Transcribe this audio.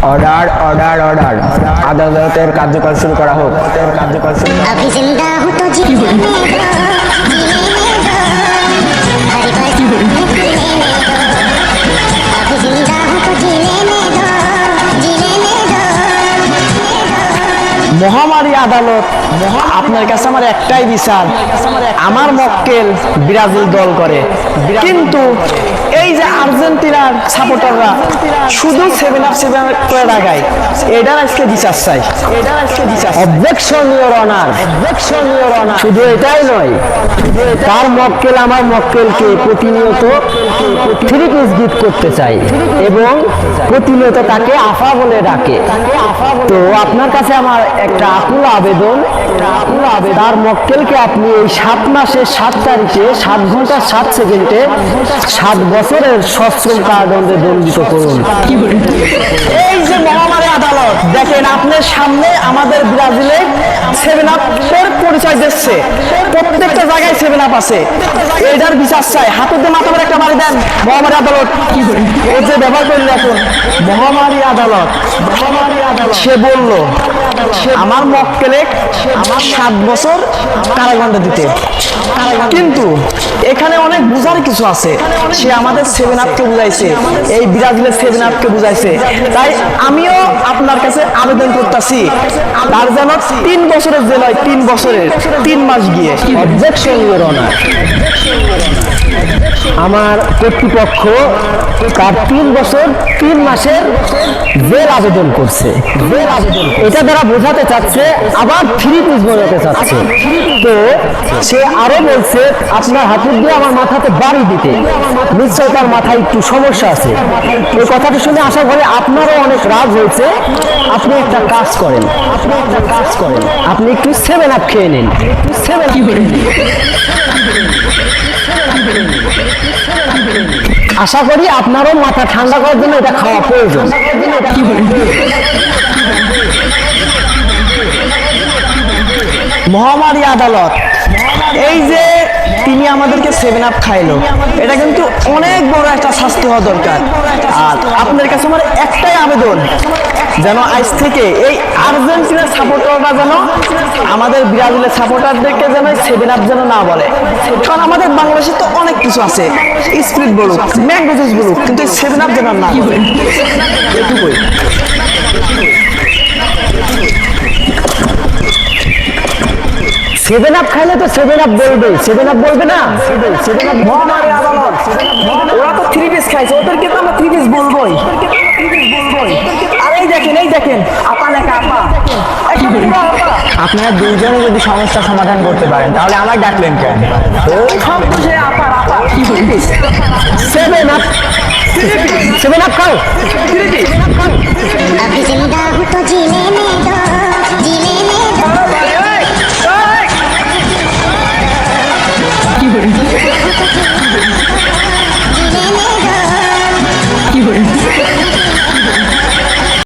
Order order order আদালতের কার্যকর শুরু করা হোক। अभी जिंदा हूँ तो जीने दो, हर पल जीने दो। अभी जिंदा हूँ तो जीने दो। মহামারী আদালত, আপনার কাছে আমার একটাই বিচার, আমার মক্কেল ব্রাজিল দল করে, কিন্তু এই যে আর্জেন্টিনার সাপোর্টাররা শুধু 7-up করে লাগায়, এটার আজকে বিচার চাই। অবজেকশন ইওর অনার, শুধু এটাই নয়, তার মক্কেল আমার মক্কেলকে প্রতিনিয়ত 3 পিস গিফট করতে চাই এবং প্রতিনিয়ত তাকে আফা বলে ডাকে। তো আপনার কাছে আমার একটা আকুল আবেদন, তার মক্কেলকে আপনি এই 7 মাসের 7 তারিখে 7 ঘন্টা 7 সেকেন্ডে 7 বছরের সশ্রম কারাদণ্ডে দণ্ডিত করুন। এই যে মহামারী আদালত, দেখেন আপনার সামনে আমাদের ব্রাজিলে 7-up এর পরিচয় দিচ্ছে, প্রত্যেকটা জায়গায় 7-up আছে, এটার বিচার চাই। হাতের দিয়ে মাথা একটা বাড়ি দেন মহামারী আদালত। এই যে ব্যবহার করলে এখন মহামারী আদালত, সে বলল আমার মক্কেলে 7 বছর কারাদণ্ড দিতে, কিন্তু এখানে অনেক বুঝার কিছু আছে। সে আমাদের 7-up-কে বুঝাইছে, এই ব্রাজিলের 7-up-কে বুঝাইছে। তাই আমিও আপনার কাছে আবেদন করতেছি, তার যেন 3 বছরের জেল হয়, 3 বছরের 3 মাস গিয়ে। অবজেকশন ইওর অনার, আমার কর্তৃপক্ষ তার 3 বছর 3 মাসের জেল আবেদন করছে। এটা দ্বারা বোঝাতে চাচ্ছে আবার 3 পিস বোঝাতে চাচ্ছে। তো সে আরো বলছে আপনার হাতুড় দিয়ে আমার মাথাতে বাড়ি দিতে, নিশ্চয় তার মাথায় একটু সমস্যা আছে। এই কথাটা শুনে আশা করি আপনারও অনেক রাগ হয়েছে। আপনি একটা কাজ করেন, আপনি একটু 7-up খেয়ে নিন। আশা করি আপনারও মাথা ঠান্ডা করার জন্য এটা খাওয়া প্রয়োজন। মহামারী আদালত, এই যে তিনি আমাদেরকে 7-up খাইলো, এটা কিন্তু অনেক বড় একটা শাস্তি হওয়া দরকার। আর আপনার কাছে আমার একটাই আবেদন, যেন আজ থেকে এই আর্জেন্টিনার সাপোর্টাররা যেন আমাদের ব্রাজিলের সাপোর্টারদেরকে যেন 7-up যেন না বলে। কারণ আমাদের বাংলাদেশে তো অনেক কিছু আছে, স্পিড বলুক, ম্যাঙ্গো জুস বলুক, কিন্তু 7-up যেন না বলে, এটুকুই। 7-up খাইলে তো 7-up বলবে, 7-up বলবে না। মহামারী আদালত, ওরা তো 3 পিস খাইছে, ওদেরকে তো আমরা 3 পিস বলবোই। আর এই দেখেন আপা লেখা, আপা। আপনারা দুইজনে যদি সমস্যা সমাধান করতে পারেন তাহলে আমার ডাকলেন কেন? সব বুঝে আপা 7-up খাও।